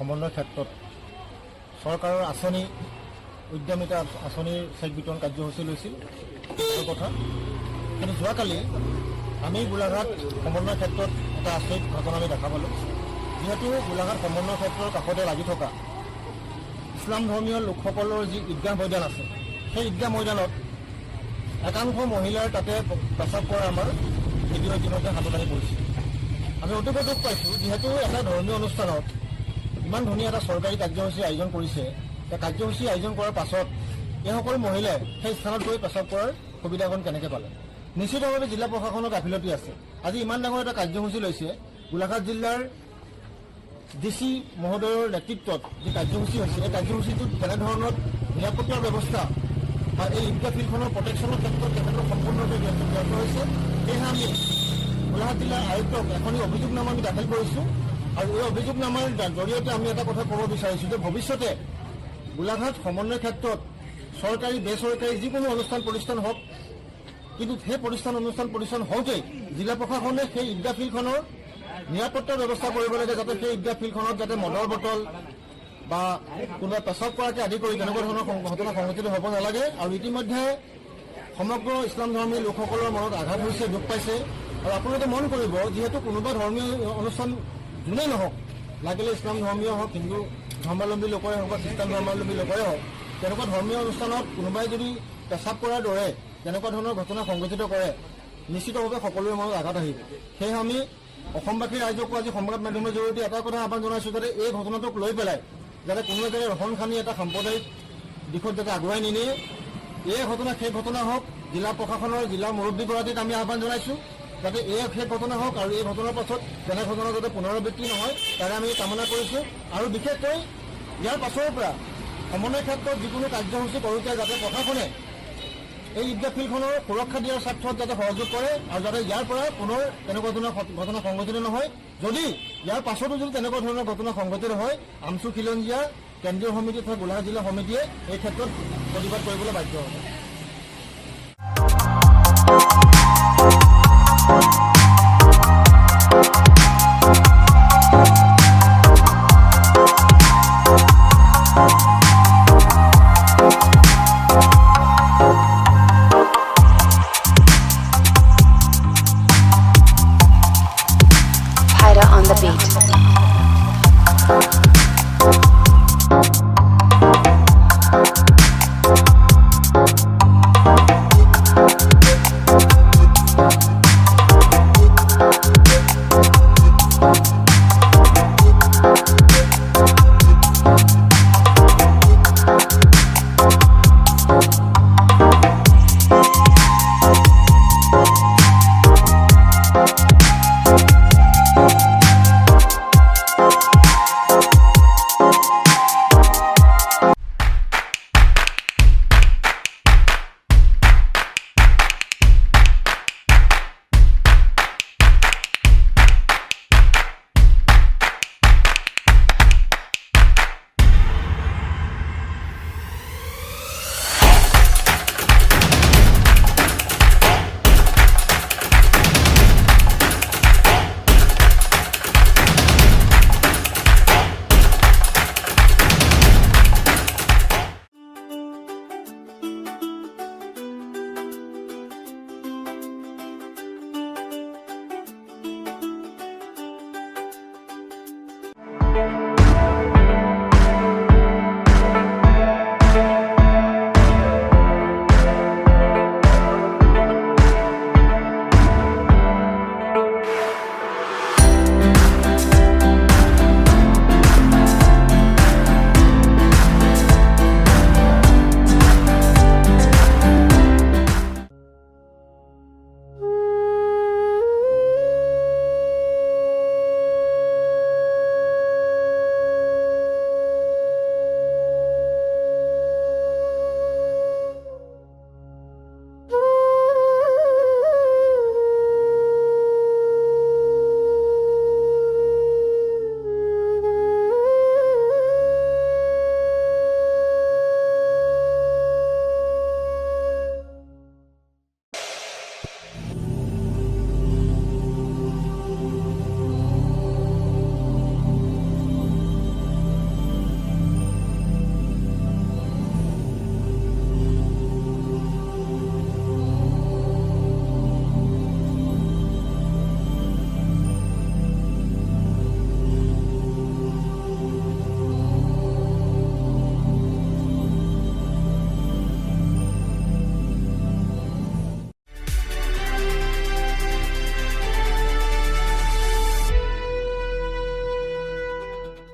সমন্বয়ৰ ক্ষেত্ৰত চৰকাৰৰ আঁচনি উদ্যমিতা আঁচনিৰ চেক বিতৰণ কাৰ্যসূচী লৈছিল এই কথা। কিন্তু যোৱাকালি আমি গোলাঘাট সমন্বয় ক্ষেত্ৰত এটা আচৰিত ঘটনা আমি দেখা পালোঁ। যিহেতু গোলাঘাট সমন্বয় ক্ষেত্ৰৰ কাষতে লাগি থকা ইছলাম ধৰ্মীয় লোকসকলৰ যি ঈদগাহ ময়দান আছে, সেই ঈদগাহ ময়দানত একাংশ মহিলাৰ তাতে প্ৰস্ৰাৱ কৰা আমাৰ ভিডিঅ' ইতিমধ্যে হাতত আহি পৰিছে। আমি অতিকৈ দুখ পাইছোঁ, যিহেতু এটা ধৰ্মীয় অনুষ্ঠানত ইমান ধুনীয়া এটা চৰকাৰী কাৰ্যসূচী আয়োজন কৰিছে। এই কাৰ্যসূচী আয়োজন কৰাৰ পাছত এইসকল মহিলাই সেই স্থানত গৈ প্ৰস্ৰাৱ কৰাৰ সুবিধাকণ কেনেকৈ পালে? নিশ্চিতভাৱে জিলা প্ৰশাসনৰ গাফিলতি আছে। আজি ইমান ডাঙৰ এটা কাৰ্যসূচী লৈছে, গোলাঘাট জিলাৰ DC মহোদয়ৰ নেতৃত্বত যি কাৰ্যসূচী হৈছে, এই কাৰ্যসূচীটোত তেনেধৰণৰ নিৰাপত্তাৰ ব্যৱস্থা বা এই ঈদগাহ ফিল্ডখনৰ প্ৰটেকশ্যনৰ ক্ষেত্ৰত তেখেতৰ সম্পূৰ্ণৰূপে ব্যৰ্থ হৈছে। সেয়েহে আমি গোলাঘাট জিলাৰ আয়ুক্তক এখনি অভিযোগনামা আমি দাখিল কৰিছোঁ আৰু এই অভিযোগনামাৰ জৰিয়তে আমি এটা কথা ক'ব বিচাৰিছোঁ যে ভৱিষ্যতে গোলাঘাট সমন্বয়ৰ ক্ষেত্ৰত চৰকাৰী বেচৰকাৰী যিকোনো অনুষ্ঠান প্ৰতিষ্ঠান হওক, কিন্তু সেই অনুষ্ঠান প্ৰতিষ্ঠান হওঁতেই জিলা প্ৰশাসনে সেই ঈদগাহ ফিল্ডখনৰ নিৰাপত্তাৰ ব্যৱস্থা কৰিব লাগে, যাতে সেই ঈদগাহ ফিল্ডখনত যাতে মদৰ বটল বা কোনোবাই পেচাব কৰাকে আদি কৰি তেনেকুৱা ধৰণৰ ঘটনা সংঘটিত হ'ব নালাগে। আৰু ইতিমধ্যে সমগ্ৰ ইছলাম ধৰ্মী লোকসকলৰ মনত আঘাত হৈছে, দুখ পাইছে। আৰু আপোনালোকে মন কৰিব, যিহেতু কোনোবা ধৰ্মীয় অনুষ্ঠান যোনেই নহওক, লাগিলে ইছলাম ধৰ্মীয় হওক, হিন্দু ধৰ্মাৱলম্বী লোকৰে হওক বা খ্ৰীষ্টান ধৰ্মাৱলম্বী লোকৰে হওক, তেনেকুৱা ধৰ্মীয় অনুষ্ঠানত কোনোবাই যদি পেচাব কৰাৰ দৰে তেনেকুৱা ধৰণৰ ঘটনা সংঘটিত কৰে, নিশ্চিতভাৱে সকলোৰে মনত আঘাত আহিব। সেয়েহে আমি অসমবাসী ৰাইজকো আজি সংবাদ মাধ্যমৰ জৰিয়তে এটা কথা আহ্বান জনাইছোঁ, যাতে এই ঘটনাটোক লৈ পেলাই যাতে কোনোৱে যাতে ৰহণ খানি এটা সাম্প্ৰদায়িক দিশত যাতে আগুৱাই নিনিয়ে। এই ঘটনা সেই ঘটনা হওক, জিলা প্ৰশাসনৰ জিলা মুৰব্বীগৰাকীক আমি আহ্বান জনাইছোঁ যাতে সেই ঘটনা হওক আৰু এই ঘটনাৰ পাছত তেনে ঘটনা যাতে পুনৰাবৃত্তি নহয়, তাৰে আমি কামনা কৰিছোঁ। আৰু বিশেষকৈ ইয়াৰ পাছৰ পৰা সমন্বয় ক্ষেত্ৰত যিকোনো কাৰ্যসূচী কৰোঁতে যাতে প্ৰশাসনে এই ঈদগাহ ফিল্ডখনৰ সুৰক্ষা দিয়াৰ স্বাৰ্থত যাতে সহযোগ কৰে আৰু যাতে ইয়াৰ পৰা পুনৰ তেনেকুৱা ধৰণৰ ঘটনা সংঘটিত নহয়। যদি ইয়াৰ পাছতো যদি তেনেকুৱা ধৰণৰ ঘটনা সংঘটিত হয়, আমচু খিলঞ্জীয়া কেন্দ্ৰীয় সমিতি তথা গোলাঘাট জিলা সমিতিয়ে এই ক্ষেত্ৰত প্ৰতিবাদ কৰিবলৈ বাধ্য হ'ব। On the beat.